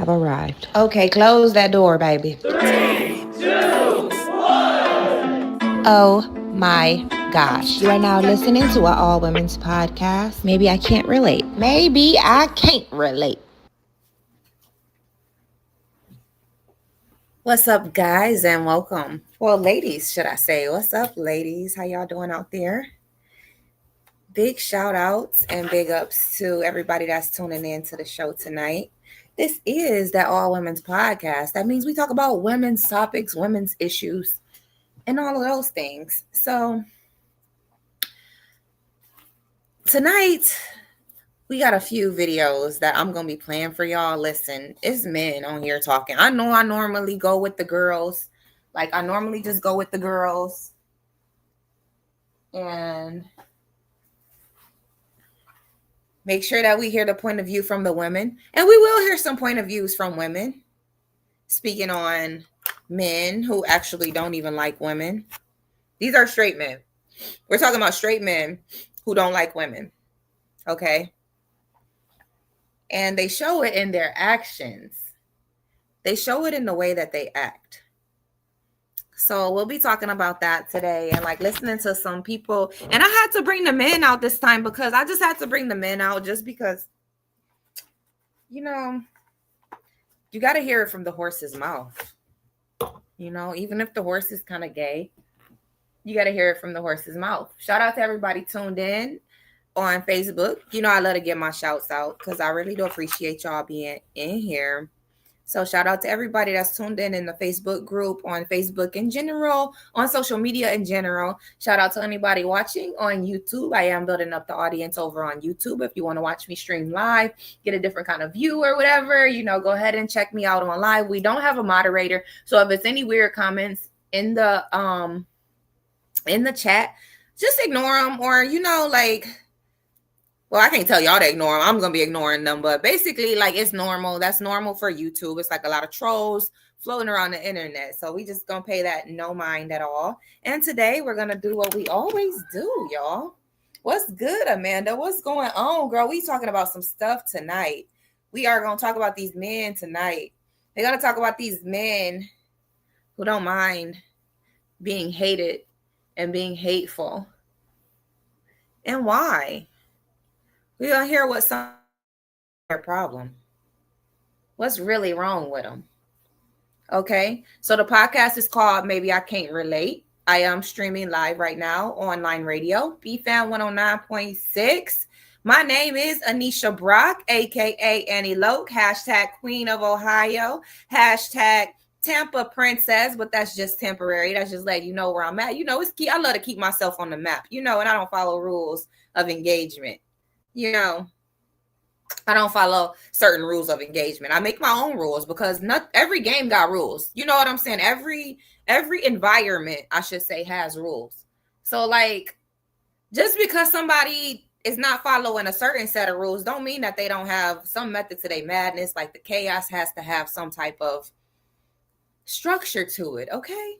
have arrived. Okay, close that door, baby. 3, 2, 1. Oh my gosh. You are now listening to an all women's podcast. Maybe I can't relate. Maybe I can't relate. What's up, guys, and welcome. Well, ladies, should I say. What's up, ladies? How y'all doing out there? Big shout outs and big ups to everybody that's tuning in to the show tonight. This is that all women's podcast. That means we talk about women's topics, women's issues, and all of those things. So tonight we got a few videos that I'm going to be playing for y'all. Listen, it's men on here talking. I know I normally go with the girls. Like, I normally just go with the girls. And make sure that we hear the point of view from the women. And we will hear some point of views from women. Speaking on men who actually don't even like women. These are straight men. We're talking about straight men who don't like women. Okay? And they show it in their actions. They show it in the way that they act. So we'll be talking about that today and like listening to some people. And I had to bring the men out this time because I just had to bring the men out just because, you know, you got to hear it from the horse's mouth. You know, even if the horse is kind of gay, you got to hear it from the horse's mouth. Shout out to everybody tuned in on Facebook. You know, I love to get my shouts out because I really do appreciate y'all being in here. So shout out to everybody that's tuned in the Facebook group, on Facebook in general, on social media in general. Shout out to anybody watching on YouTube. I am building up the audience over on YouTube. If you want to watch me stream live, get a different kind of view or whatever, you know, go ahead and check me out on live. We don't have a moderator. So if it's any weird comments in the chat, just ignore them, or, you know, like, well, I can't tell y'all to ignore them. I'm going to be ignoring them. But basically, like, it's normal. That's normal for YouTube. It's like a lot of trolls floating around the internet. So we just going to pay that no mind at all. And today we're going to do what we always do, y'all. What's good, Amanda? What's going on, girl? We talking about some stuff tonight. We are going to talk about these men tonight. They're going to talk about these men who don't mind being hated and being hateful. And why? We're going to hear what's their problem. What's really wrong with them? Okay. So the podcast is called Maybe I Can't Relate. I am streaming live right now, online radio, BFAM 109.6. My name is Anisha Brock, a.k.a. Anni Loc, hashtag Queen of Ohio, hashtag Tampa Princess, but that's just temporary. That's just letting you know where I'm at. You know, it's key. I love to keep myself on the map, you know, and I don't follow rules of engagement. You know, I don't follow certain rules of engagement. I make my own rules because not every game got rules. You know what I'm saying? Every environment, I should say, has rules. So, like, just because somebody is not following a certain set of rules don't mean that they don't have some method to their madness. Like, the chaos has to have some type of structure to it, okay?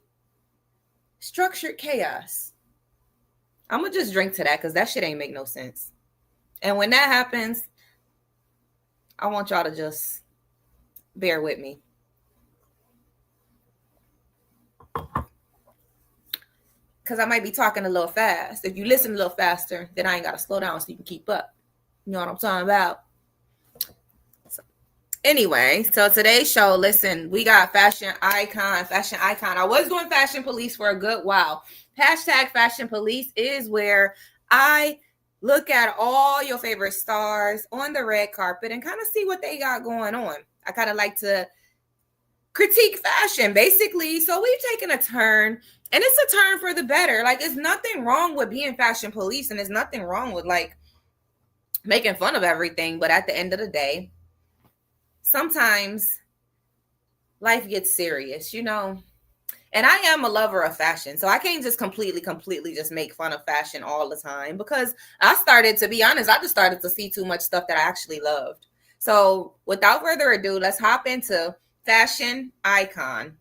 Structured chaos. I'm going to just drink to that because that shit ain't make no sense. And when that happens, I want y'all to just bear with me. Because I might be talking a little fast. If you listen a little faster, then I ain't got to slow down so you can keep up. You know what I'm talking about? Anyway, so today's show, listen, we got fashion icon. I was doing fashion police for a good while. Hashtag fashion police is where I look at all your favorite stars on the red carpet and kind of see what they got going on. I kind of like to critique fashion, basically. So we've taken a turn, and it's a turn for the better. Like, there's nothing wrong with being fashion police, and there's nothing wrong with, like, making fun of everything. But at the end of the day, sometimes life gets serious, you know? And I am a lover of fashion, so I can't just completely just make fun of fashion all the time, because I just started to see too much stuff that I actually loved. So without further ado, let's hop into fashion icon.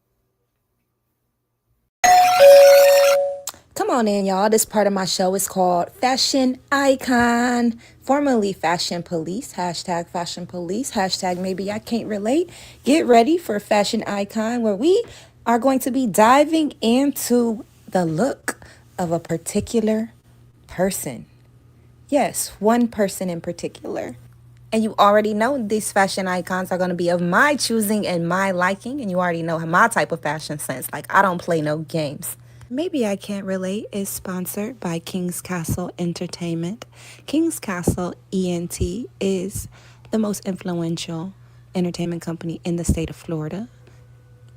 Come on in, y'all. This part of my show is called Fashion Icon, formerly Fashion Police, hashtag Fashion Police, hashtag maybe I can't relate. Get ready for Fashion Icon, where we are going to be diving into the look of a particular person. Yes, one person in particular. And you already know these fashion icons are going to be of my choosing and my liking. And you already know my type of fashion sense. Like, I don't play no games. Maybe I Can't Relate is sponsored by King's Castle Entertainment. King's Castle ENT is the most influential entertainment company in the state of Florida.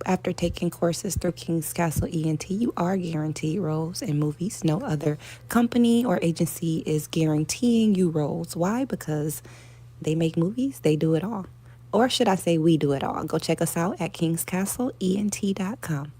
After taking courses through King's Castle ENT, you are guaranteed roles in movies. No other company or agency is guaranteeing you roles. Why? Because they make movies, they do it all. Or should I say, we do it all? Go check us out at kingscastleent.com.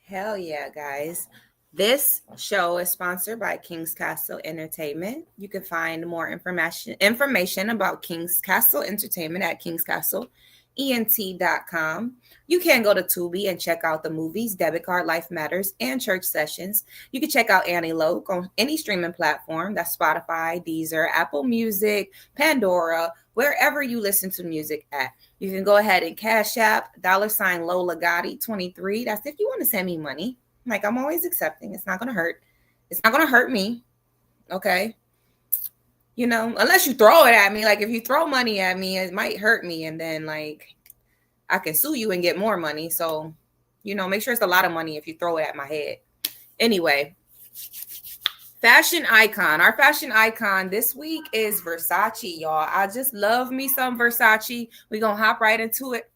Hell yeah, guys. This show is sponsored by King's Castle Entertainment. You can find more information about King's Castle Entertainment at kingscastleent.com. You can go to Tubi and check out the movies, Debit Card Life Matters, and Church Sessions. You can check out Anni Loc on any streaming platform. That's Spotify, Deezer, Apple Music, Pandora, wherever you listen to music at. You can go ahead and Cash App, $ Lola Gotti 23. That's if you want to send me money. Like, I'm always accepting. It's not going to hurt. It's not going to hurt me. Okay. You know, unless you throw it at me. Like, if you throw money at me, it might hurt me. And then, like, I can sue you and get more money. So, you know, make sure it's a lot of money if you throw it at my head. Anyway, fashion icon. Our fashion icon this week is Versace, y'all. I just love me some Versace. We're going to hop right into it.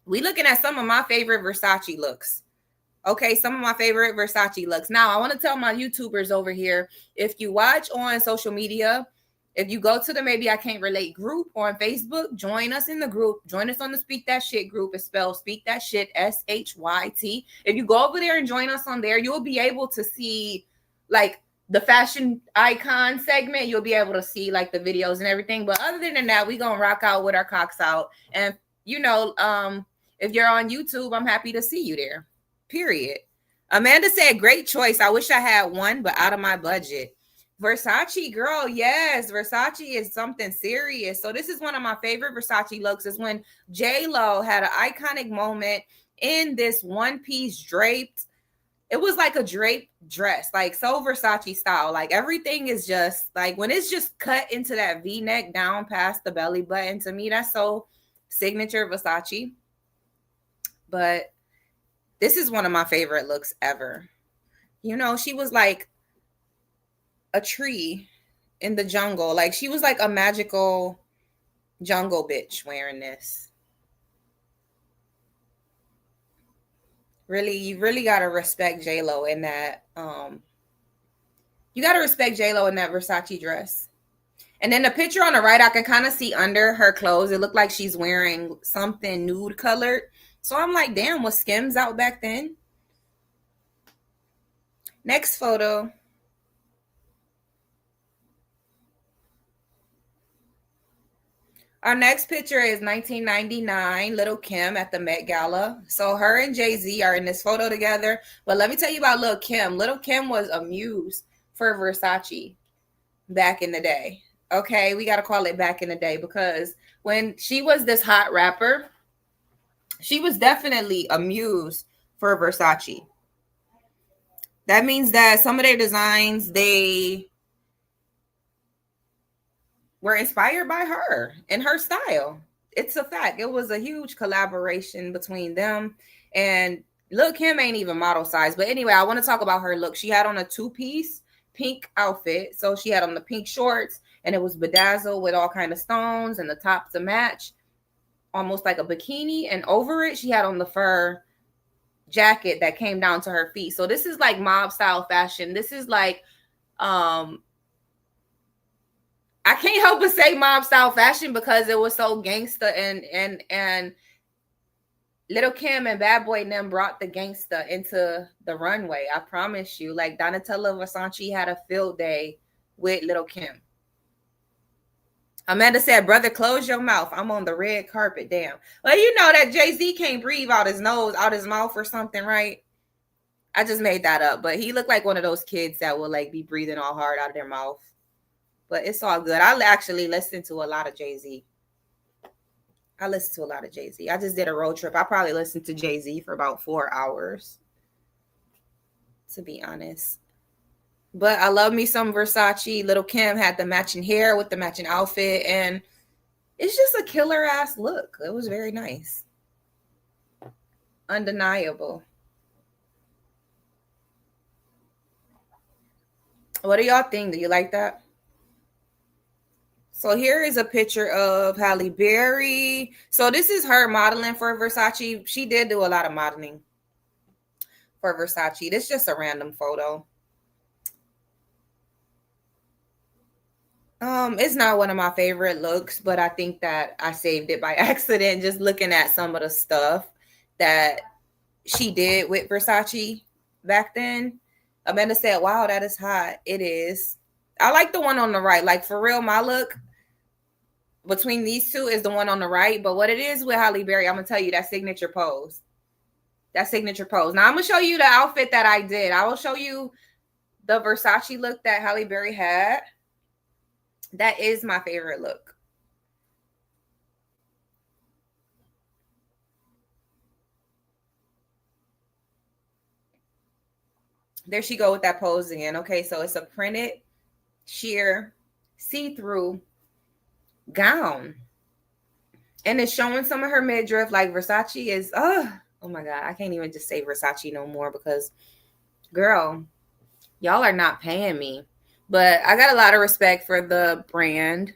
We looking at some of my favorite Versace looks. Okay, some of my favorite Versace looks. Now, I want to tell my YouTubers over here, if you watch on social media, if you go to the Maybe I Can't Relate group on Facebook, join us in the group. Join us on the Speak That Shit group. It's spelled Speak That Shit, SHYT. If you go over there and join us on there, you'll be able to see, like, the fashion icon segment. You'll be able to see, like, the videos and everything. But other than that, we going to rock out with our cocks out. And, you know, if you're on YouTube, I'm happy to see you there. Period. Amanda said, great choice. I wish I had one, but out of my budget. Versace, girl, yes. Versace is something serious. So this is one of my favorite Versace looks, is when J-Lo had an iconic moment in this one-piece draped. It was like a draped dress, like so Versace style. Like everything is just like when it's just cut into that V-neck down past the belly button. To me, that's so signature Versace. But this is one of my favorite looks ever. You know, she was like a tree in the jungle. Like she was like a magical jungle bitch wearing this. Really, you really gotta respect J-Lo in that. You gotta respect J-Lo in that Versace dress. And then the picture on the right, I can kind of see under her clothes. It looked like she's wearing something nude colored. So I'm like, damn, was Skims out back then? Next photo. Our next picture is 1999, Little Kim at the Met Gala. So her and Jay-Z are in this photo together. But let me tell you about Little Kim. Little Kim was a muse for Versace back in the day. Okay, we got to call it back in the day because when she was this hot rapper, she was definitely a muse for Versace. That means that some of their designs, they were inspired by her and her style. It's a fact. It was a huge collaboration between them. And Lil' Kim ain't even model size. But anyway, I want to talk about her look. She had on a two-piece pink outfit. So she had on the pink shorts and it was bedazzled with all kind of stones and the top to match, almost like a bikini. And over it, she had on the fur jacket that came down to her feet. So this is like mob style fashion. This is like I can't help but say mob style fashion because it was so gangsta and Little Kim and Bad Boy and them brought the gangsta into the runway. I promise you. Like Donatella Versace had a field day with Little Kim. Amanda said, brother, close your mouth. I'm on the red carpet. Damn. Well, you know that Jay-Z can't breathe out his nose, out his mouth or something, right? I just made that up. But he looked like one of those kids that will like be breathing all hard out of their mouth. But it's all good. I actually listen to a lot of Jay-Z. I just did a road trip. I probably listened to Jay-Z for about 4 hours, to be honest. But I love me some Versace. Little Kim had the matching hair with the matching outfit, and it's just a killer ass look. It was very nice. Undeniable. What do y'all think? Do you like that? So here is a picture of Halle Berry. So this is her modeling for Versace. She did do a lot of modeling for Versace. This is just a random photo. It's not one of my favorite looks, but I think that I saved it by accident just looking at some of the stuff that she did with Versace back then. Amanda said, wow, that is hot. It is. I like the one on the right. Like, for real, my look between these two is the one on the right. But what it is with Halle Berry, I'm going to tell you, that signature pose. That signature pose. Now, I'm going to show you the outfit that I did. I will show you the Versace look that Halle Berry had. That is my favorite look. There she go with that pose again. Okay, so it's a printed, sheer, see-through gown. And it's showing some of her midriff. Like, Versace is, oh my God. I can't even just say Versace no more because, girl, y'all are not paying me. But I got a lot of respect for the brand,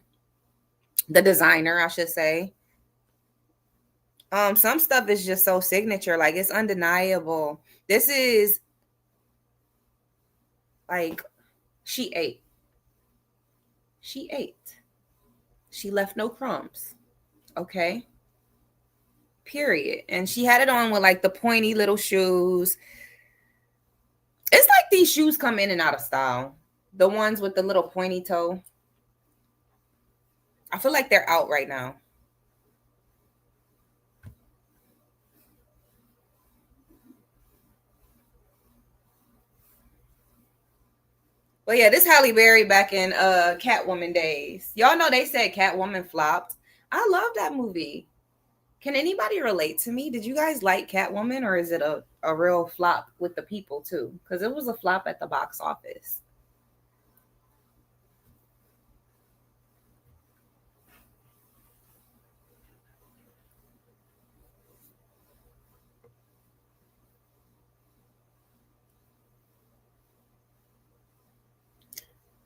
the designer, I should say. Some stuff is just so signature. Like, it's undeniable. This is, like, she ate. She ate. She left no crumbs. Okay. Period. And she had it on with like the pointy little shoes. It's like these shoes come in and out of style. The ones with the little pointy toe. I feel like they're out right now. But yeah, this Halle Berry back in Catwoman days. Y'all know they said Catwoman flopped. I love that movie. Can anybody relate to me? Did you guys like Catwoman, or is it a real flop with the people too? Because it was a flop at the box office.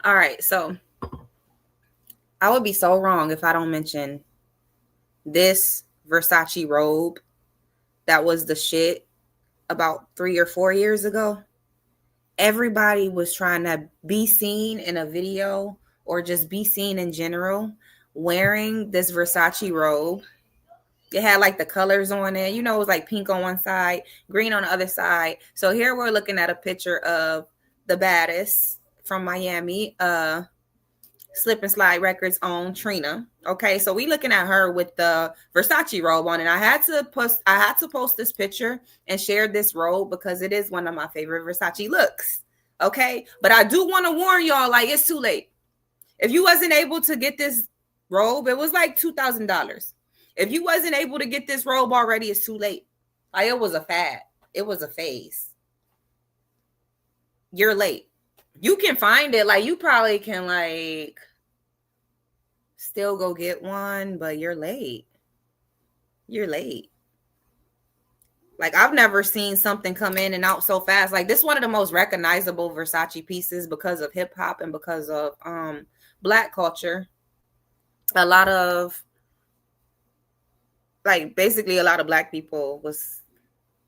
All right, so I would be so wrong if I don't mention this Versace robe that was the shit about 3 or 4 years ago. Everybody was trying to be seen in a video or just be seen in general wearing this Versace robe. It had like the colors on it. You know, it was like pink on one side, green on the other side. So here we're looking at a picture of the baddest from Miami, Slip and Slide Records own Trina. Okay, so we looking at her with the Versace robe on, and I had to post this picture and share this robe because it is one of my favorite Versace looks. Okay, but I do want to warn y'all, like, it's too late. If you wasn't able to get this robe, it was like $2,000. If you wasn't able to get this robe already, it's too late. Like, it was a fad. It was a phase. You're late. You can find it. Like, you probably can, like, still go get one, but you're late. You're late. Like, I've never seen something come in and out so fast. Like, this is one of the most recognizable Versace pieces because of hip hop and because of Black culture. A lot of, like, basically a lot of Black people was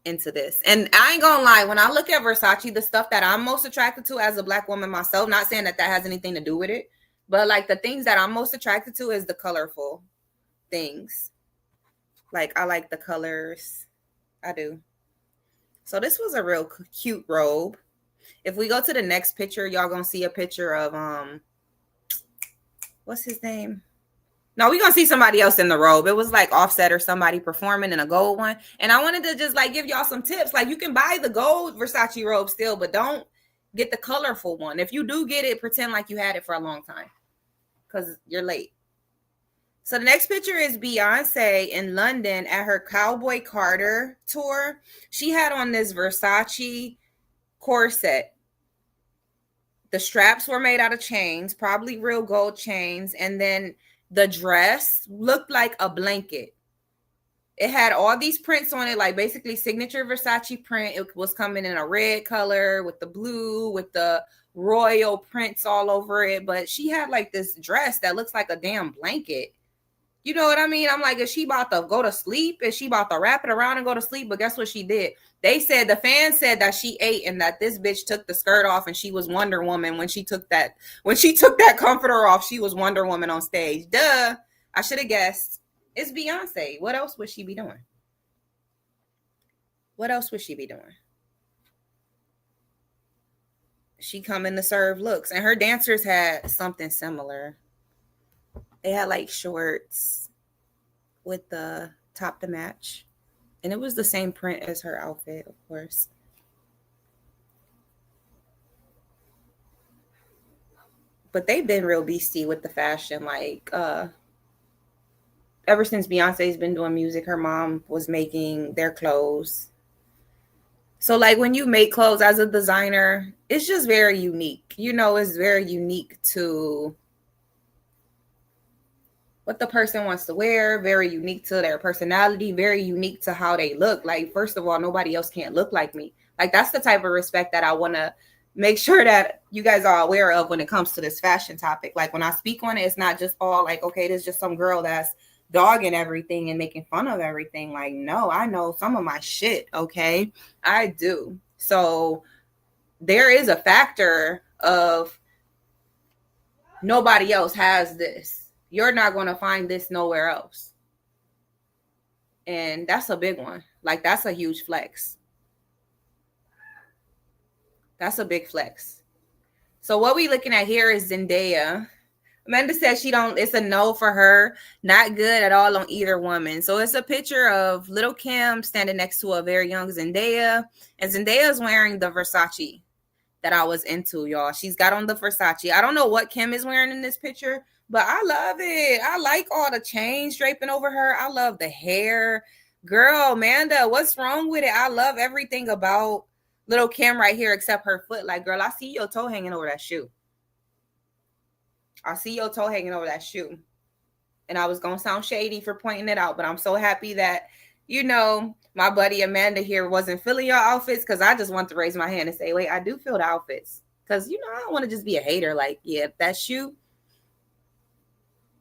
into this. And I ain't gonna lie, when I look at Versace, the stuff that I'm most attracted to as a Black woman myself, not saying that has anything to do with it, but like the things that I'm most attracted to is the colorful things. Like, I like the colors. I do. So this was a real cute robe. If we go to the next picture, y'all gonna see a picture of what's his name? No, we're gonna see somebody else in the robe. It was like Offset or somebody performing in a gold one. And I wanted to just like give y'all some tips. Like you can buy the gold Versace robe still, but don't get the colorful one. If you do get it, pretend like you had it for a long time. Because you're late. So the next picture is Beyonce in London at her Cowboy Carter tour. She had on this Versace corset. The straps were made out of chains, probably real gold chains. And then the dress looked like a blanket. It had all these prints on it, like basically signature Versace print. It was coming in a red color with the blue, with the royal prints all over it. But she had like this dress that looks like a damn blanket. You know what I mean? I'm like, is she about to go to sleep? Is she about to wrap it around and go to sleep? But guess what she did? They said, the fans said that she ate and that this bitch took the skirt off and she was Wonder Woman when she took that comforter off. She was Wonder Woman on stage. Duh. I should have guessed. It's Beyonce. What else would she be doing? What else would she be doing? She coming to serve looks. And her dancers had something similar. They had like shorts with the top to match. And it was the same print as her outfit, of course. But they've been real beastie with the fashion. Like, ever since Beyonce's been doing music, her mom was making their clothes. So, like, when you make clothes as a designer, it's just very unique. You know, it's very unique to what the person wants to wear, very unique to their personality, very unique to how they look. Like, first of all, nobody else can't look like me. Like, that's the type of respect that I want to make sure that you guys are aware of when it comes to this fashion topic. Like, when I speak on it, it's not just all like, okay, there's just some girl that's dogging everything and making fun of everything. Like, no, I know some of my shit, okay? I do. So there is a factor of nobody else has this. You're not going to find this nowhere else. And that's a big one. Like, that's a huge flex. That's a big flex. So what we looking at here is Zendaya. Amanda says it's a no for her. Not good at all on either woman. So it's a picture of Little Kim standing next to a very young Zendaya. And Zendaya's wearing the Versace that I was into, y'all. She's got on the Versace. I don't know what Kim is wearing in this picture, but I love it. I like all the chains draping over her. I love the hair. Girl, Amanda, what's wrong with it? I love everything about Little Kim right here except her foot. Like, girl, I see your toe hanging over that shoe. I see your toe hanging over that shoe. And I was going to sound shady for pointing it out, but I'm so happy that, you know, my buddy Amanda here wasn't feeling your outfits, because I just want to raise my hand and say, wait, I do feel the outfits. Because, you know, I don't want to just be a hater. Like, yeah, if that shoe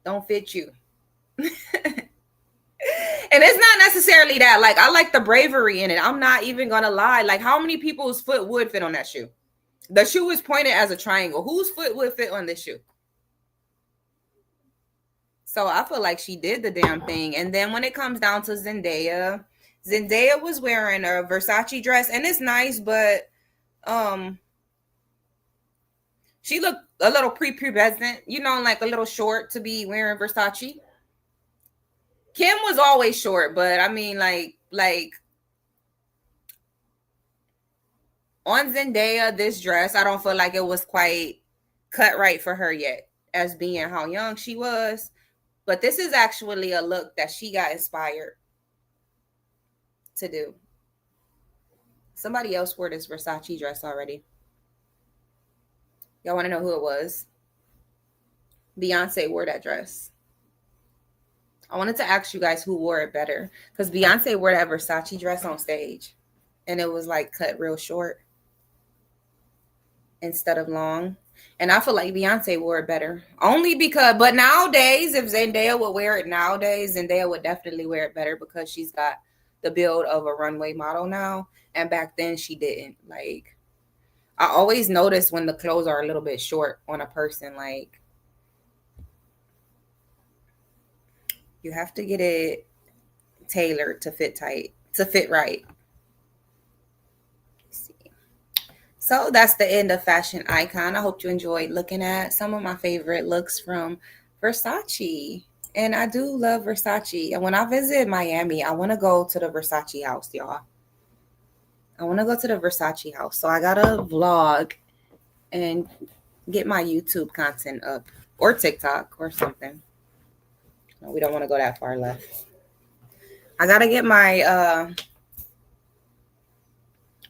don't fit you. And it's not necessarily that. Like, I like the bravery in it. I'm not even going to lie. Like, how many people's foot would fit on that shoe? The shoe is pointed as a triangle. Whose foot would fit on this shoe? So I feel like she did the damn thing. And then when it comes down to Zendaya was wearing a Versace dress, and it's nice, but she looked a little prepubescent, you know, like a little short to be wearing Versace. Kim was always short, but I mean, like on Zendaya, this dress, I don't feel like it was quite cut right for her yet, as being how young she was. But this is actually a look that she got inspired to do. Somebody else wore this Versace dress already. Y'all want to know who it was? Beyonce wore that dress. I wanted to ask you guys who wore it better, because Beyonce wore that Versace dress on stage, and it was like cut real short instead of long. And I feel like Beyonce wore it better. Only because, but nowadays, if Zendaya would wear it nowadays, Zendaya would definitely wear it better, because she's got the build of a runway model now. And back then she didn't. Like, I always notice when the clothes are a little bit short on a person, like, you have to get it tailored to fit tight, to fit right. So that's the end of Fashion Icon. I hope you enjoyed looking at some of my favorite looks from Versace. And I do love Versace. And when I visit Miami, I want to go to the Versace house, y'all. I want to go to the Versace house. So I got to vlog and get my YouTube content up or TikTok or something. No, we don't want to go that far left. I got to get my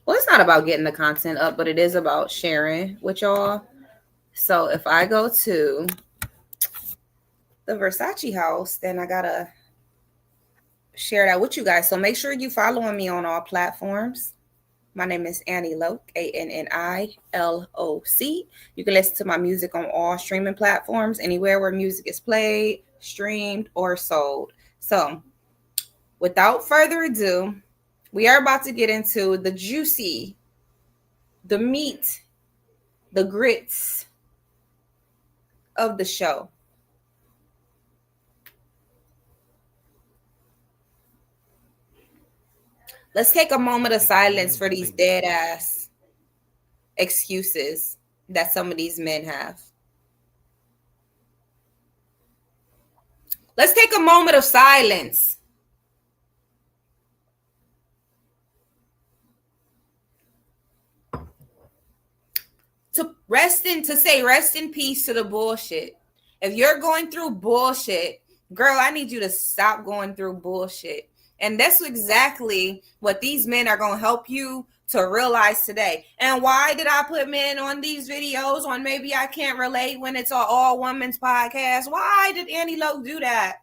well, it's not about getting the content up, but it is about sharing with y'all. So if I go to the Versace house, then I got to share that with you guys. So make sure you following me on all platforms. My name is Anni Loc, ANNILOC. You can listen to my music on all streaming platforms, anywhere where music is played, streamed, or sold. So, without further ado, we are about to get into the juicy, the meat, the grits of the show. Let's take a moment of silence for these dead ass excuses that some of these men have. Let's take a moment of silence. Rest in peace to the bullshit. If you're going through bullshit, girl, I need you to stop going through bullshit. And that's exactly what these men are going to help you to realize today. And why did I put men on these videos on Maybe I Can't Relate when it's an all women's podcast? Why did Anni Loc do that?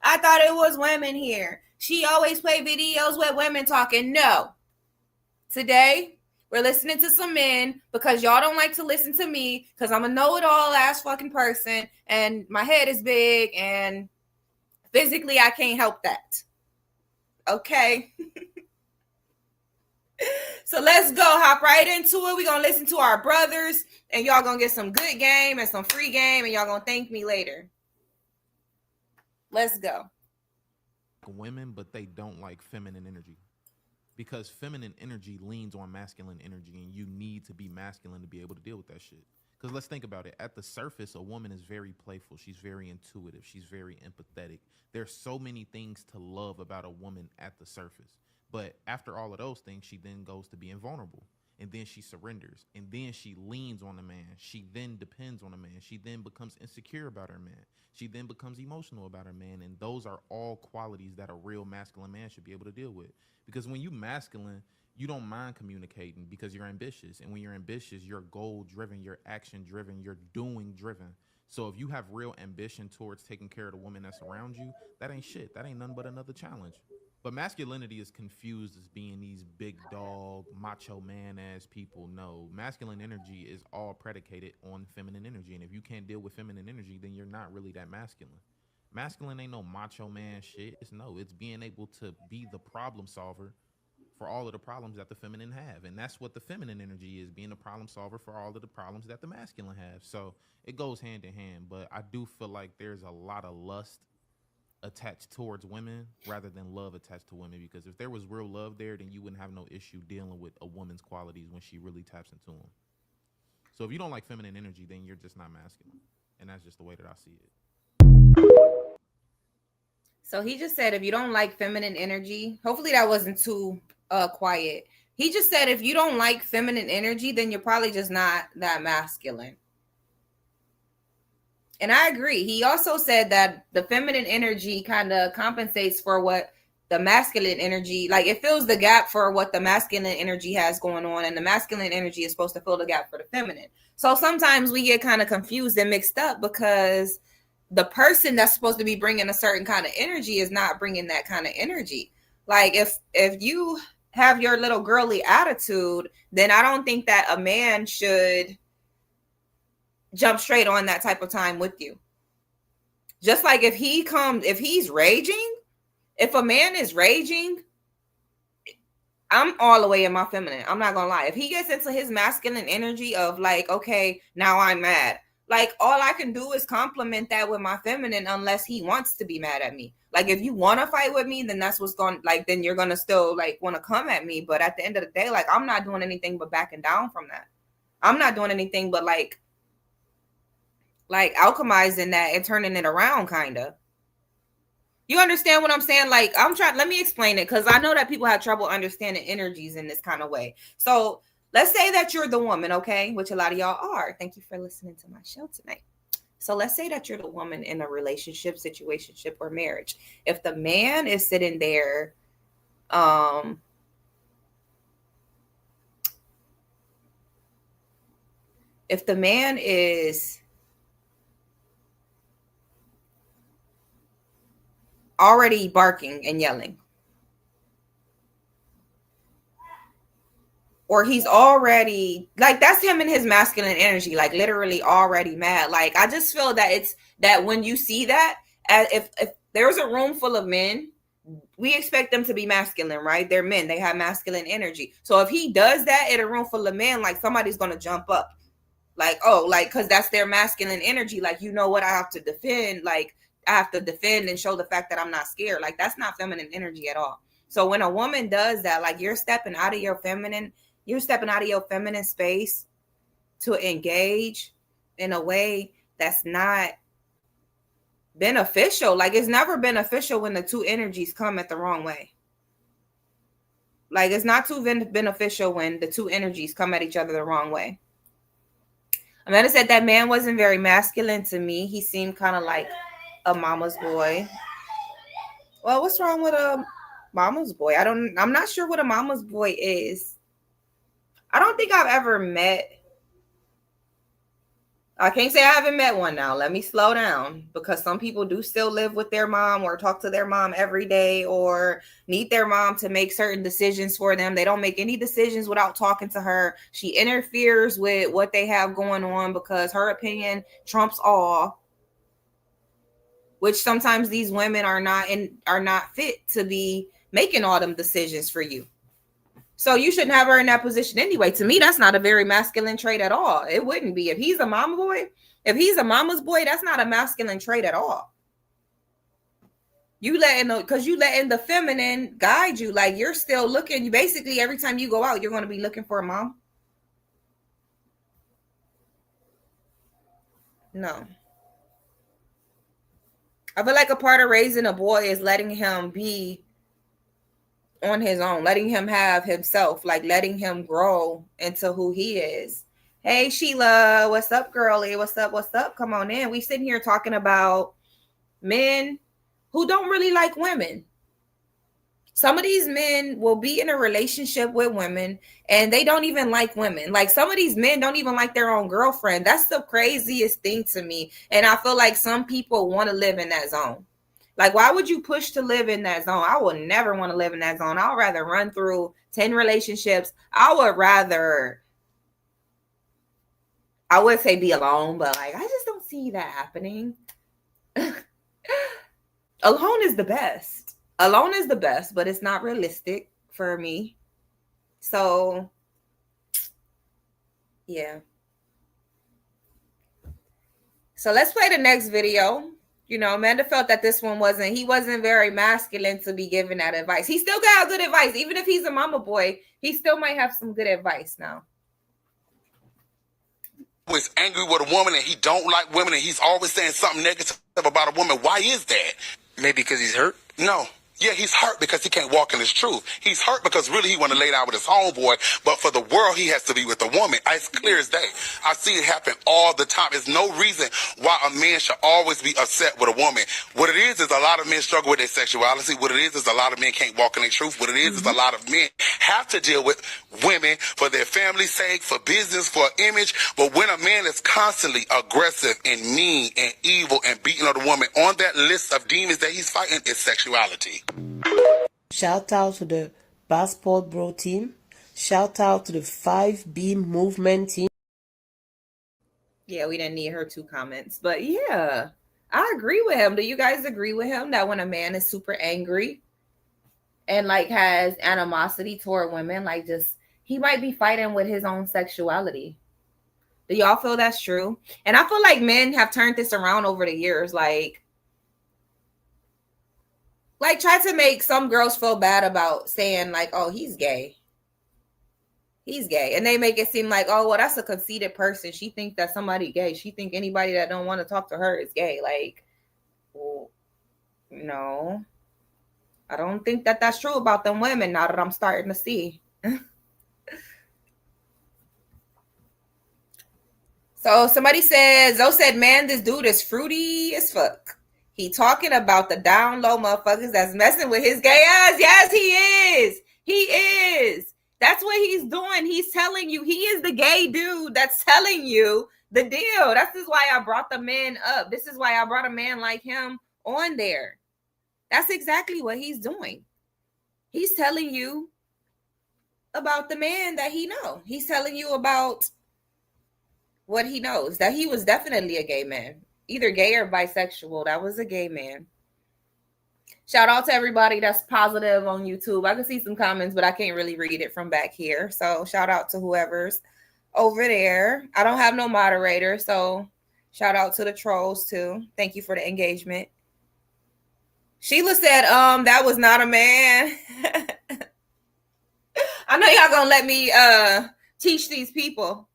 I thought it was women here. She always play videos with women talking. No. Today, we're listening to some men because y'all don't like to listen to me because I'm a know-it-all ass fucking person and my head is big and physically I can't help that. Okay? So let's go. Hop right into it. We're going to listen to our brothers and y'all going to get some good game and some free game and y'all going to thank me later. Let's go. Women, but they don't like feminine energy. Because feminine energy leans on masculine energy, and you need to be masculine to be able to deal with that shit. Because let's think about it. At the surface, a woman is very playful. She's very intuitive. She's very empathetic. There's so many things to love about a woman at the surface. But after all of those things, she then goes to being vulnerable. And then she surrenders. And then she leans on a man. She then depends on a man. She then becomes insecure about her man. She then becomes emotional about her man. And those are all qualities that a real masculine man should be able to deal with. Because when you masculine, you don't mind communicating because you're ambitious. And when you're ambitious, you're goal-driven, you're action-driven, you're doing-driven. So if you have real ambition towards taking care of the woman that's around you, that ain't shit. That ain't nothing but another challenge. But masculinity is confused as being these big dog, macho man-ass people. No, masculine energy is all predicated on feminine energy. And if you can't deal with feminine energy, then you're not really that masculine. Masculine ain't no macho man shit. It's being able to be the problem solver for all of the problems that the feminine have. And that's what the feminine energy is, being a problem solver for all of the problems that the masculine have. So it goes hand in hand. But I do feel like there's a lot of lust attached towards women rather than love attached to women. Because if there was real love there, then you wouldn't have no issue dealing with a woman's qualities when she really taps into them. So if you don't like feminine energy, then you're just not masculine. And that's just the way that I see it. So he just said if you don't like feminine energy, hopefully that wasn't too quiet. He just said if you don't like feminine energy, then you're probably just not that masculine. And I agree. He also said that the feminine energy kind of compensates for what the masculine energy, like it fills the gap for what the masculine energy has going on. And the masculine energy is supposed to fill the gap for the feminine. So sometimes we get kind of confused and mixed up because the person that's supposed to be bringing a certain kind of energy is not bringing that kind of energy. Like if you have your little girly attitude, then I don't think that a man should jump straight on that type of time with you. Just like if he's raging, if a man is raging, I'm all the way in my feminine. I'm not gonna lie. If he gets into his masculine energy of like, okay, now I'm mad. Like all I can do is compliment that with my feminine unless he wants to be mad at me. Like if you want to fight with me, then that's what's going like then you're gonna still like want to come at me. But at the end of the day, like I'm not doing anything but backing down from that. I'm not doing anything but like alchemizing that and turning it around kind of. You understand what I'm saying? Like, let me explain it, because I know that people have trouble understanding energies in this kind of way. So let's say that you're the woman, okay? Which a lot of y'all are. Thank you for listening to my show tonight. So let's say that you're the woman in a relationship, situationship, or marriage. If the man is sitting there, if the man is already barking and yelling, or he's already like, that's him in his masculine energy, like literally already mad. Like, I just feel that it's that when you see that, if there's a room full of men, we expect them to be masculine, right? They're men, they have masculine energy. So if he does that in a room full of men, like, somebody's gonna jump up, like, oh, like, because that's their masculine energy. Like, you know what, I have to defend. Like, I have to defend and show the fact that I'm not scared. Like, that's not feminine energy at all. So when a woman does that, like, you're stepping out of your feminine space to engage in a way that's not beneficial. Like, it's never beneficial when the two energies come at the wrong way. Like, it's not too beneficial when the two energies come at each other the wrong way. Amanda said that man wasn't very masculine to me. He seemed kind of like a mama's boy. Well, what's wrong with a mama's boy? I'm not sure what a mama's boy is. I don't think I've ever met. I can't say I haven't met one now. Let me slow down, because some people do still live with their mom or talk to their mom every day or need their mom to make certain decisions for them. They don't make any decisions without talking to her. She interferes with what they have going on because her opinion trumps all, which sometimes these women are not fit to be making all them decisions for you. So you shouldn't have her in that position anyway. To me, that's not a very masculine trait at all. It wouldn't be. If he's a mama boy, if he's a mama's boy, that's not a masculine trait at all. You letting the feminine guide you. Like, you're still looking. You basically, every time you go out, you're going to be looking for a mom. No. I feel like a part of raising a boy is letting him be on his own, letting him have himself, like letting him grow into who he is. Hey, Sheila, what's up, girlie? What's up? Come on in. We sitting here talking about men who don't really like women. Some of these men will be in a relationship with women and they don't even like women. Like, some of these men don't even like their own girlfriend. That's the craziest thing to me. And I feel like some people want to live in that zone. Like, why would you push to live in that zone? I would never want to live in that zone. I'd rather run through 10 relationships. I would say be alone, but like, I just don't see that happening. Alone is the best. But it's not realistic for me. So, yeah. So let's play the next video. You know, Amanda felt that this one he wasn't very masculine to be giving that advice. He still got good advice. Even if he's a mama boy, he still might have some good advice now. He's angry with a woman and he don't like women and he's always saying something negative about a woman. Why is that? Maybe because he's hurt? No. Yeah, he's hurt because he can't walk in his truth. He's hurt because really he want to lay down with his homeboy, but for the world he has to be with a woman. It's clear as day. I see it happen all the time. There's no reason why a man should always be upset with a woman. What it is a lot of men struggle with their sexuality. What it is a lot of men can't walk in their truth. What it is a lot of men have to deal with women for their family's sake, for business, for image. But when a man is constantly aggressive and mean and evil and beating on the woman, on that list of demons that he's fighting is sexuality. Shout out to the Passport Bro team. Shout out to the 5B movement team. Yeah, we didn't need her 2 comments. But yeah, I agree with him. Do you guys agree with him that when a man is super angry and like has animosity toward women, like just he might be fighting with his own sexuality? Do y'all feel that's true? And I feel like men have turned this around over the years. Like try to make some girls feel bad about saying like, oh, he's gay. He's gay. And they make it seem like, oh, well, that's a conceited person. She thinks that somebody gay. She think anybody that don't want to talk to her is gay. Like, well, No, I don't think that that's true about them women now that I'm starting to see. So somebody says, Zoe said, man, this dude is fruity as fuck. He talking about the down low motherfuckers that's messing with his gay ass. Yes, he is. He is. That's what he's doing. He's telling you, he is the gay dude that's telling you the deal. This is why I brought the man up. This is why I brought a man like him on there. That's exactly what he's doing. He's telling you about the man that he know. He's telling you about what he knows, that he was definitely a gay man, either gay or bisexual. That was a gay man. Shout out to everybody that's positive on YouTube. I can see some comments, but I can't really read it from back here. So shout out to whoever's over there. I don't have no moderator, so shout out to the trolls too. Thank you for the engagement. Sheila said, that was not a man. I know y'all gonna let me teach these people.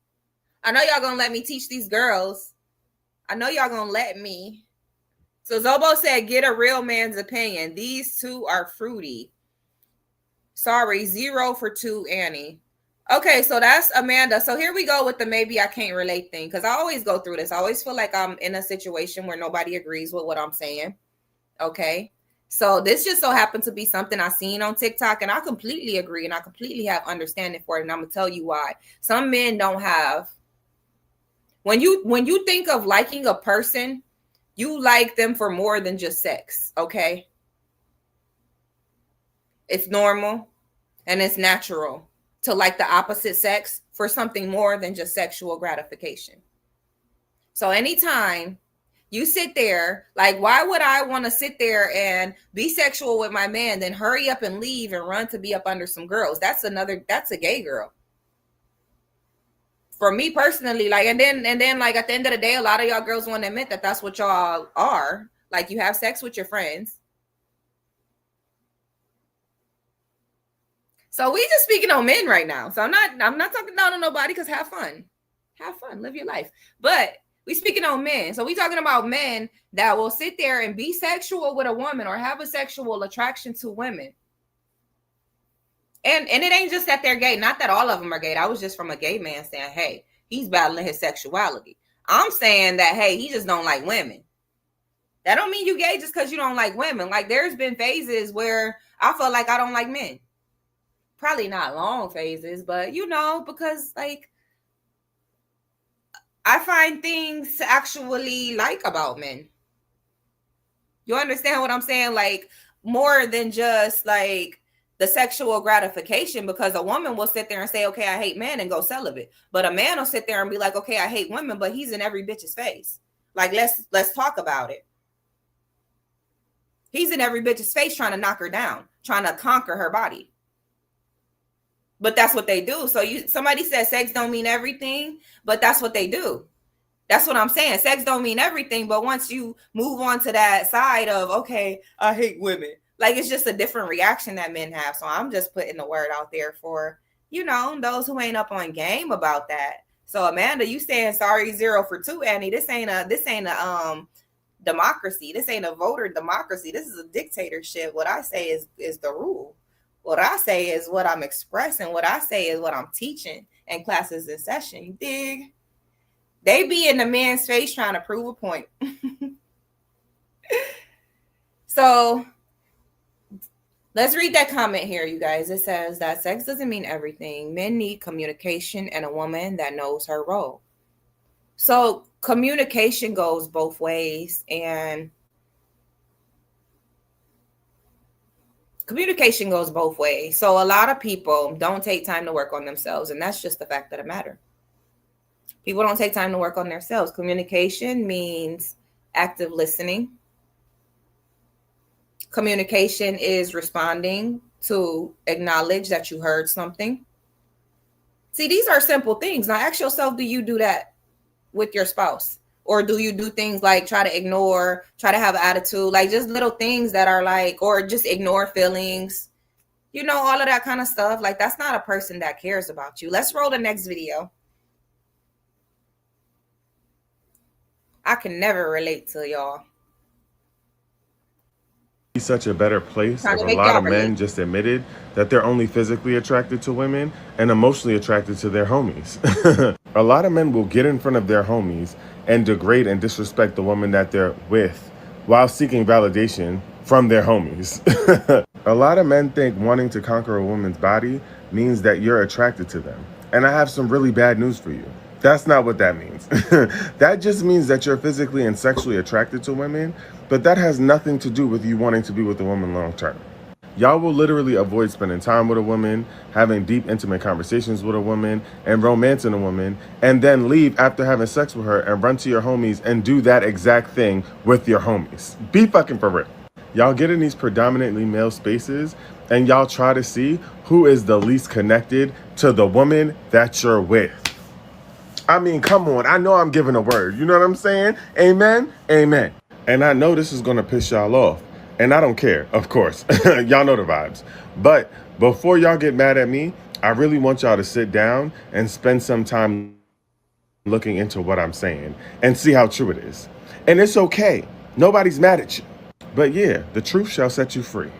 I know y'all gonna let me teach these girls. I know y'all gonna let me. So Zobo said, get a real man's opinion. These two are fruity. Sorry, 0 for 2, Annie. Okay, so that's Amanda. So here we go with the maybe I can't relate thing, because I always go through this. I always feel like I'm in a situation where nobody agrees with what I'm saying. Okay, so this just so happened to be something I seen on TikTok, and I completely agree, and I completely have understanding for it, and I'm gonna tell you why. Some men don't have. When you think of liking a person, you like them for more than just sex, okay? It's normal and it's natural to like the opposite sex for something more than just sexual gratification. So anytime you sit there, like, why would I want to sit there and be sexual with my man, then hurry up and leave and run to be up under some girls? That's a gay girl. For me personally, like, and then like at the end of the day, a lot of y'all girls want to admit that that's what y'all are. Like, you have sex with your friends. So we just speaking on men right now. So I'm not talking down on nobody, because have fun, live your life. But we speaking on men. So we talking about men that will sit there and be sexual with a woman or have a sexual attraction to women. And it ain't just that they're gay. Not that all of them are gay. That was just from a gay man saying, hey, he's battling his sexuality. I'm saying that, hey, he just don't like women. That don't mean you gay just because you don't like women. Like, there's been phases where I felt like I don't like men. Probably not long phases, but because like I find things to actually like about men. You understand what I'm saying? Like, more than just like the sexual gratification, because a woman will sit there and say, okay, I hate men, and go celibate. But a man will sit there and be like, okay, I hate women, but he's in every bitch's face. Like, let's talk about it. He's in every bitch's face trying to knock her down, trying to conquer her body. But that's what they do. So somebody said sex don't mean everything, but that's what they do. That's what I'm saying. Sex don't mean everything, but once you move on to that side of, okay, I hate women, like, it's just a different reaction that men have. So I'm just putting the word out there for, those who ain't up on game about that. So Amanda, you saying sorry 0 for 2, Annie. This ain't a democracy. This ain't a voter democracy. This is a dictatorship. What I say is the rule. What I say is what I'm expressing. What I say is what I'm teaching in classes in session. You dig? They be in the man's face trying to prove a point. So let's read that comment here, you guys. It says that sex doesn't mean everything. Men need communication and a woman that knows her role. So communication goes both ways, and communication goes both ways. So a lot of people don't take time to work on themselves, and that's just the fact of the matter. People don't take time to work on themselves. Communication means active listening. Communication is responding to acknowledge that you heard something. See, these are simple things. Now ask yourself, do you do that with your spouse? Or do you do things like try to ignore, try to have attitude, like just little things that are like, or just ignore feelings, all of that kind of stuff. Like, that's not a person that cares about you. Let's roll the next video. I can never relate to y'all. such a better place Trying if to a make lot y'all of men just admitted that they're only physically attracted to women and emotionally attracted to their homies. A lot of men will get in front of their homies and degrade and disrespect the woman that they're with while seeking validation from their homies. A lot of men think wanting to conquer a woman's body means that you're attracted to them. And I have some really bad news for you. That's not what that means. That just means that you're physically and sexually attracted to women, but that has nothing to do with you wanting to be with a woman long term. Y'all will literally avoid spending time with a woman, having deep, intimate conversations with a woman, and romancing a woman, and then leave after having sex with her and run to your homies and do that exact thing with your homies. Be fucking for real. Y'all get in these predominantly male spaces and y'all try to see who is the least connected to the woman that you're with. I mean, come on. I know I'm giving a word. You know what I'm saying? Amen? Amen. And I know this is going to piss y'all off. And I don't care, of course. Y'all know the vibes. But before y'all get mad at me, I really want y'all to sit down and spend some time looking into what I'm saying and see how true it is. And it's okay. Nobody's mad at you. But yeah, the truth shall set you free.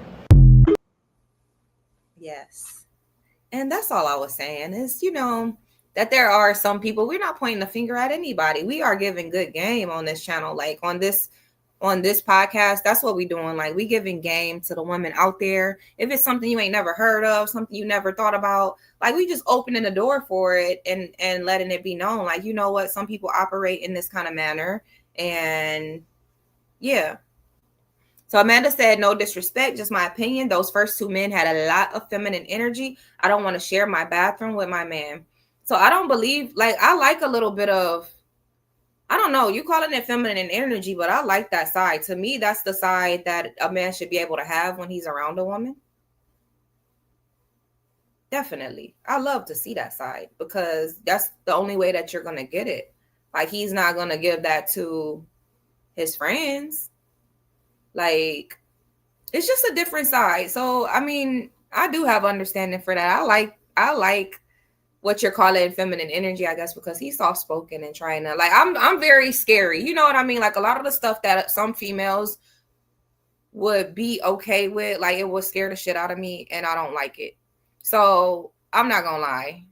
Yes. And that's all I was saying is, that there are some people, we're not pointing the finger at anybody. We are giving good game on this channel. Like on this podcast, that's what we doing. Like we giving game to the women out there. If it's something you ain't never heard of, something you never thought about, like we just opening the door for it and letting it be known. Like, you know what? Some people operate in this kind of manner. And yeah. So Amanda said, no disrespect, just my opinion. Those first two men had a lot of feminine energy. I don't want to share my bathroom with my man. So I don't believe, like, I like a little bit of, I don't know, you calling it feminine energy, but I like that side. To me, that's the side that a man should be able to have when he's around a woman. Definitely. I love to see that side because that's the only way that you're going to get it. Like, he's not going to give that to his friends. Like, it's just a different side. So, I mean, I do have understanding for that. I like what you're calling feminine energy, I guess, because he's soft spoken and trying to, like, I'm very scary. You know what I mean? Like a lot of the stuff that some females would be okay with, like it would scare the shit out of me and I don't like it. So I'm not gonna lie.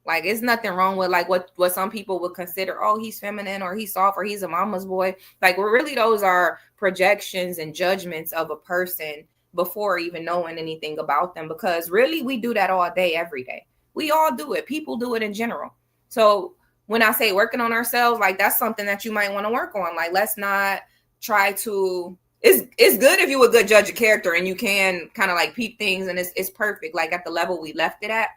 Like, it's nothing wrong with like what some people would consider, oh, he's feminine or he's soft or he's a mama's boy. Like, really, those are projections and judgments of a person before even knowing anything about them. Because really, we do that all day, every day. We all do it. People do it in general. So when I say working on ourselves, like that's something that you might want to work on. Like, let's not try to. It's good if you a good judge of character and you can kind of like peep things and it's perfect. Like at the level we left it at.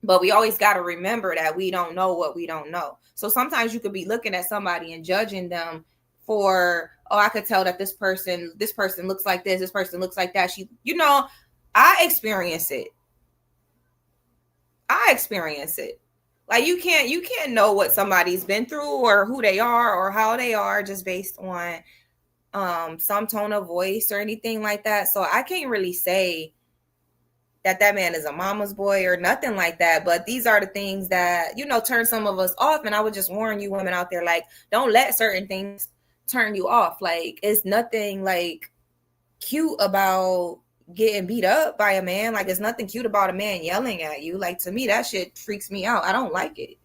But we always got to remember that we don't know what we don't know. So sometimes you could be looking at somebody and judging them for, oh, I could tell that this person looks like this person looks like that. I experience it. Like you can't know what somebody's been through or who they are or how they are just based on some tone of voice or anything like that. So I can't really say that man is a mama's boy or nothing like that. But these are the things that, turn some of us off. And I would just warn you women out there, like, don't let certain things turn you off. Like, it's nothing like cute about getting beat up by a man. Like, it's nothing cute about a man yelling at you. Like, to me, that shit freaks me out. I don't like it.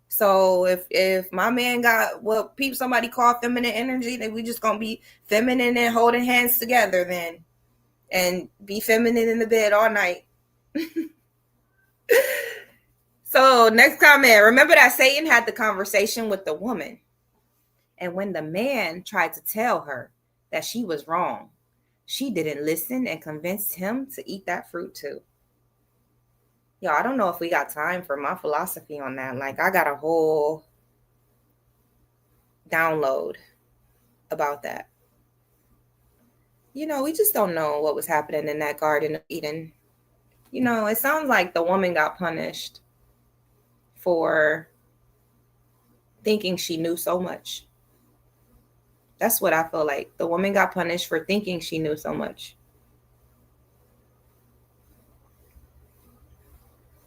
So if my man got what somebody call feminine energy, then we just gonna be feminine and holding hands together then and be feminine in the bed all night. So next comment, remember that Satan had the conversation with the woman. And when the man tried to tell her that she was wrong, she didn't listen and convinced him to eat that fruit too. Yo, I don't know if we got time for my philosophy on that. Like, I got a whole download about that. We just don't know what was happening in that Garden of Eden. It sounds like the woman got punished for thinking she knew so much. That's what I feel like. The woman got punished for thinking she knew so much.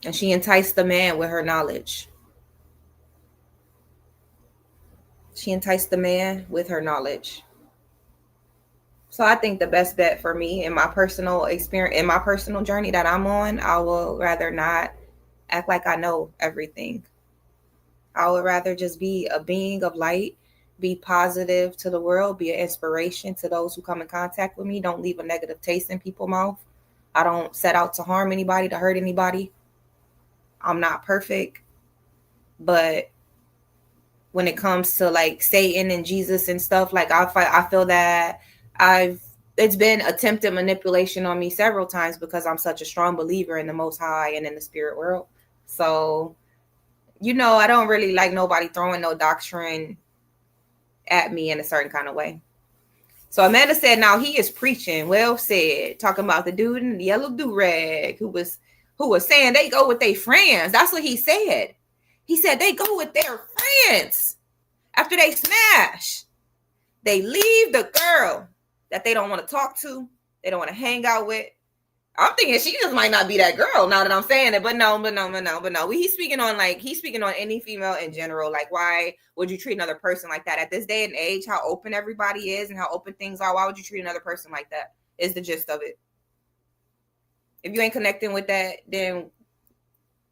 And she enticed the man with her knowledge. So I think the best bet for me in my personal experience, in my personal journey that I'm on, I will rather not act like I know everything. I would rather just be a being of light, be positive to the world, be an inspiration to those who come in contact with me. Don't leave a negative taste in people's mouth. I don't set out to harm anybody, to hurt anybody. I'm not perfect, but when it comes to like Satan and Jesus and stuff, like I feel that it's been attempted manipulation on me several times because I'm such a strong believer in the Most High and in the spirit world. So, I don't really like nobody throwing no doctrine at me in a certain kind of way. So Amanda said, now he is preaching. Well said. Talking about the dude in the yellow do-rag who was saying they go with their friends. That's what he said. He said they go with their friends after they smash. They leave the girl that they don't want to talk to. They don't want to hang out with. I'm thinking she just might not be that girl now that I'm saying it, but no. He's speaking on any female in general. Like, why would you treat another person like that at this day and age? How open everybody is and how open things are. Why would you treat another person like that? Is the gist of it. If you ain't connecting with that, then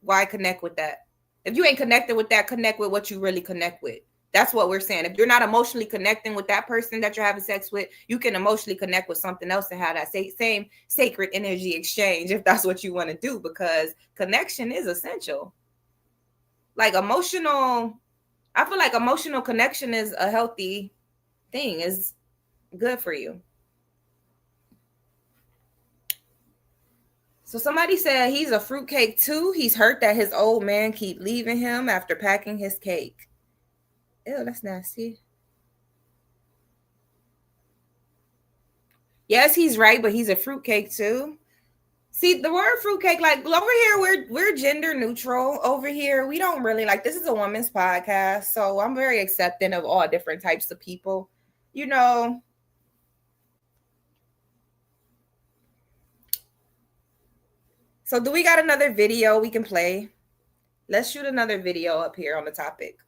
why connect with that? If you ain't connected with that, connect with what you really connect with. That's what we're saying. If you're not emotionally connecting with that person that you're having sex with, you can emotionally connect with something else and have that same sacred energy exchange if that's what you want to do, because connection is essential. Like I feel like emotional connection is a healthy thing, is good for you. So somebody said he's a fruitcake too. He's hurt that his old man keep leaving him after packing his cake. Ew, that's nasty. Yes, he's right, but he's a fruitcake too. See, the word fruitcake, like over here, we're gender neutral. Over here, we don't really like, this is a woman's podcast, so I'm very accepting of all different types of people. So do we got another video we can play? Let's shoot another video up here on the topic.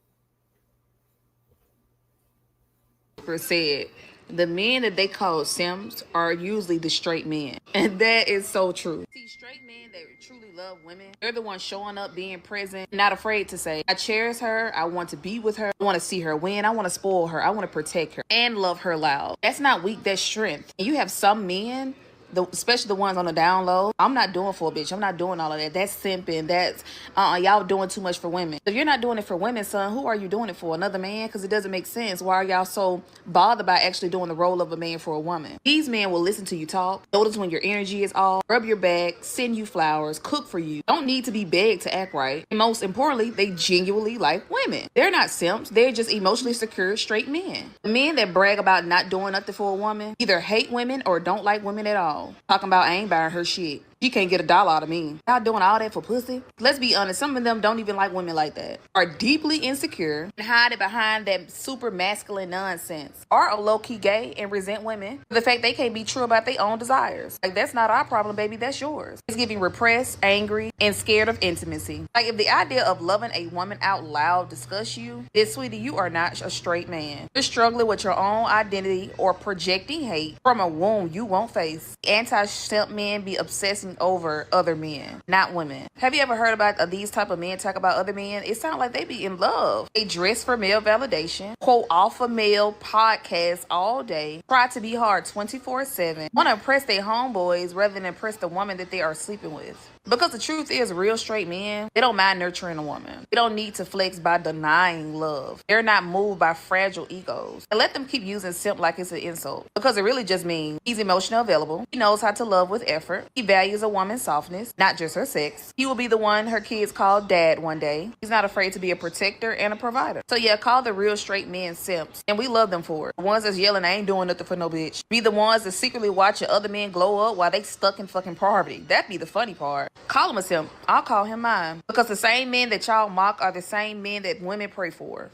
Said the men that they call simps are usually the straight men, and that is so true. See, straight men that truly love women, they're the ones showing up, being present, not afraid to say, I cherish her, I want to be with her, I want to see her win, I want to spoil her, I want to protect her, and love her loud. That's not weak, that's strength. And you have some men, especially the ones on the down low, I'm not doing for a bitch. I'm not doing all of that. That's simping. That's y'all doing too much for women. If you're not doing it for women, son, who are you doing it for? Another man? Because it doesn't make sense. Why are y'all so bothered by actually doing the role of a man for a woman? These men will listen to you talk, notice when your energy is off, rub your back, send you flowers, cook for you. Don't need to be begged to act right. And most importantly, they genuinely like women. They're not simps. They're just emotionally secure, straight men. The men that brag about not doing nothing for a woman either hate women or don't like women at all. Talking about I ain't buying her shit. She can't get $1 out of me. Y'all doing all that for pussy? Let's be honest, some of them don't even like women like that. Are deeply insecure and hide it behind that super masculine nonsense. Are low-key gay and resent women for the fact they can't be true about their own desires. Like, that's not our problem, baby. That's yours. It's giving repressed, angry, and scared of intimacy. Like, if the idea of loving a woman out loud disgusts you, then sweetie, you are not a straight man. You're struggling with your own identity or projecting hate from a wound you won't face. Anti-simp men be obsessing over other men, not women. Have you ever heard about these type of men talk about other men? It sounds like they be in love. They dress for male validation, quote alpha male podcasts all day, try to be hard 24/7, want to impress their homeboys rather than impress the woman that they are sleeping with. Because the truth is, real straight men, they don't mind nurturing a woman. They don't need to flex by denying love. They're not moved by fragile egos. And let them keep using simp like it's an insult. Because it really just means he's emotionally available. He knows how to love with effort. He values a woman's softness, not just her sex. He will be the one her kids call dad one day. He's not afraid to be a protector and a provider. So yeah, call the real straight men simps. And we love them for it. The ones that's yelling, I ain't doing nothing for no bitch. Be the ones that secretly watching other men glow up while they stuck in fucking poverty. That'd be the funny part. Call him a simp. I'll call him mine. Because the same men that y'all mock are the same men that women pray for.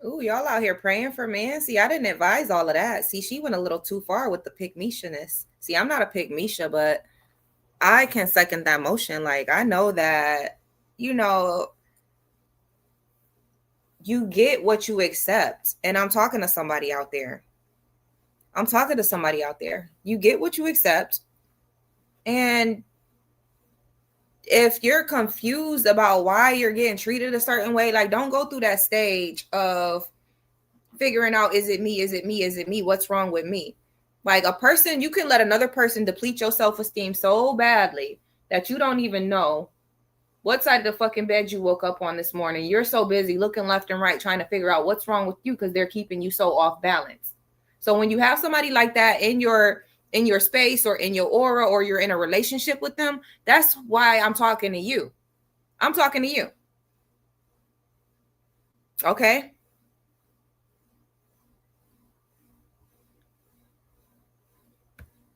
Ooh, y'all out here praying for men? See, I didn't advise all of that. See, she went a little too far with the pick-me-shaness. See, I'm not a pick-me-sha, but I can second that motion. Like, I know that, you get what you accept. And I'm talking to somebody out there. I'm talking to somebody out there. You get what you accept. And if you're confused about why you're getting treated a certain way, like, don't go through that stage of figuring out, is it me? Is it me? Is it me? What's wrong with me? Like, a person, you can let another person deplete your self-esteem so badly that you don't even know what side of the fucking bed you woke up on this morning. You're so busy looking left and right trying to figure out what's wrong with you because they're keeping you so off balance. So when you have somebody like that in your space or in your aura, or you're in a relationship with them, that's why I'm talking to you. I'm talking to you. Okay?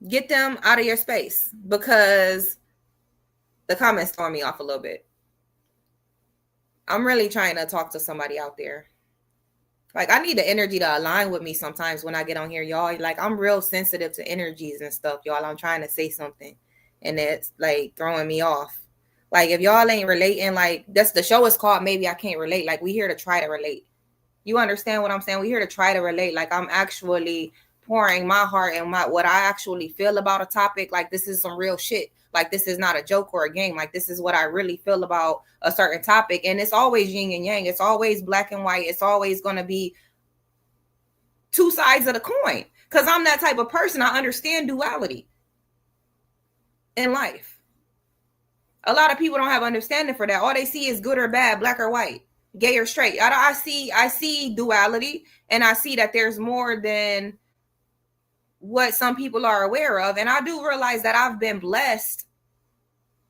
Get them out of your space, because the comments throw me off a little bit. I'm really trying to talk to somebody out there. Like, I need the energy to align with me sometimes when I get on here, y'all. Like, I'm real sensitive to energies and stuff, y'all. I'm trying to say something, and it's like throwing me off. Like, if y'all ain't relating, like, that's the show is called Maybe I Can't Relate. Like, we here to try to relate. You understand what I'm saying? We here to try to relate. Like, I'm actually pouring my heart and what I actually feel about a topic. Like, this is some real shit. Like, this is not a joke or a game. Like, this is what I really feel about a certain topic. And it's always yin and yang. It's always black and white. It's always going to be two sides of the coin, because I'm that type of person. I understand duality in life. A lot of people don't have understanding for that. All they see is good or bad, black or white, gay or straight. I see duality, and I see that there's more than what some people are aware of. And I do realize that I've been blessed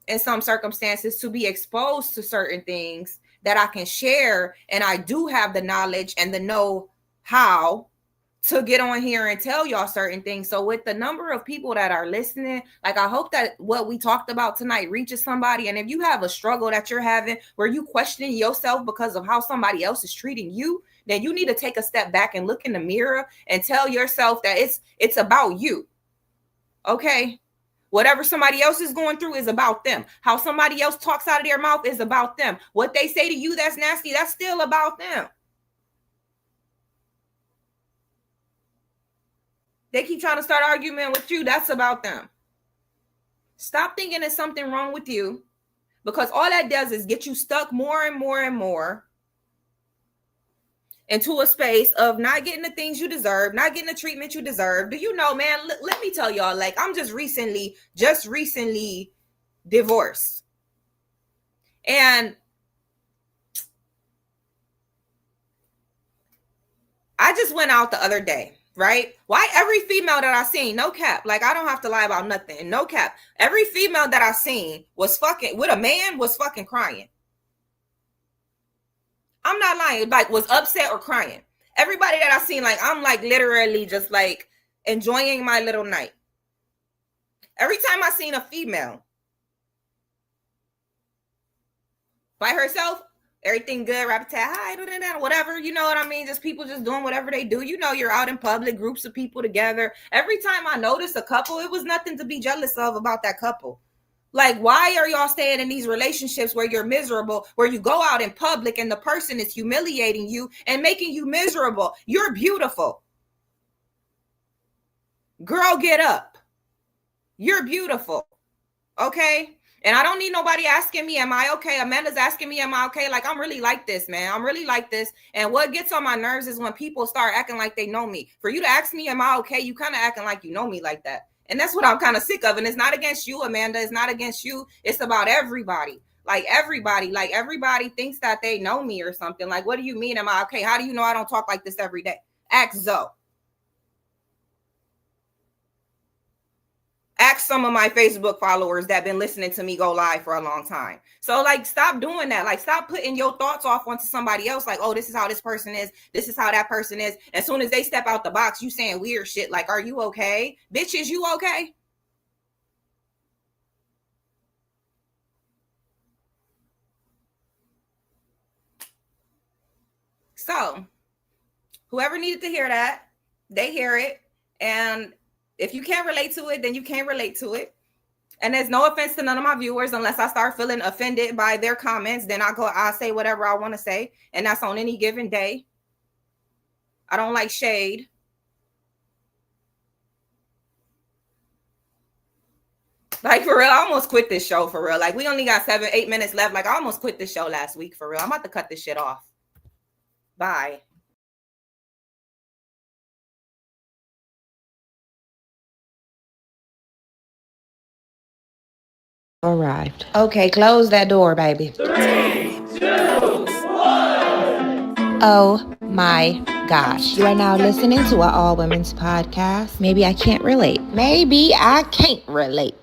in some circumstances to be exposed to certain things that I can share. And I do have the knowledge and the know-how to get on here and tell y'all certain things. So with the number of people that are listening, like, I hope that what we talked about tonight reaches somebody. And if you have a struggle that you're having where you question yourself because of how somebody else is treating you, then you need to take a step back and look in the mirror and tell yourself that it's about you. Okay? Whatever somebody else is going through is about them. How somebody else talks out of their mouth is about them. What they say to you that's nasty, that's still about them. They keep trying to start arguing with you. That's about them. Stop thinking there's something wrong with you, because all that does is get you stuck more and more and more into a space of not getting the things you deserve, not getting the treatment you deserve. Do you know, man, let me tell y'all, like, I'm just recently divorced. And I just went out the other day, right? Why every female that I seen, no cap, like, I don't have to lie about nothing, no cap. Every female that I seen was fucking with a man, was fucking crying. I'm not lying, like, was upset or crying. Everybody that I seen, like, I'm like literally just like enjoying my little night. Every time I seen a female by herself, everything good, rap-a-tat, hi, whatever, you know what I mean? Just people just doing whatever they do. You know, you're out in public, groups of people together. Every time I noticed a couple, it was nothing to be jealous of about that couple. Like, why are y'all staying in these relationships where you're miserable, where you go out in public and the person is humiliating you and making you miserable? You're beautiful. Girl, get up. You're beautiful. Okay? And I don't need nobody asking me, am I okay? Amanda's asking me, am I okay? Like, I'm really like this, man. I'm really like this. And what gets on my nerves is when people start acting like they know me. For you to ask me, am I okay? You kind of acting like you know me like that. And that's what I'm kind of sick of. And it's not against you, Amanda. It's not against you. It's about everybody. Like, everybody thinks that they know me or something. Like, what do you mean, am I okay? How do you know I don't talk like this every day? Ask Zoe. Ask some of my Facebook followers that been listening to me go live for a long time. So, like, stop doing that. Like, stop putting your thoughts off onto somebody else. Like, oh, this is how this person is. This is how that person is. As soon as they step out the box, you saying weird shit. Like, are you okay? Bitch, is you okay? So, whoever needed to hear that, they hear it. And if you can't relate to it, then you can't relate to it. And there's no offense to none of my viewers. Unless I start feeling offended by their comments, then I'll say whatever I want to say. And that's on any given day. I don't like shade. Like, for real, I almost quit this show, for real. Like, we only got 7-8 minutes left. Like, I almost quit this show last week, for real. I'm about to cut this shit off. Bye. Arrived. Okay, close that door, baby. 3, 2, 1. Oh my gosh. You are now listening to an all women's podcast. Maybe I can't relate. Maybe I can't relate.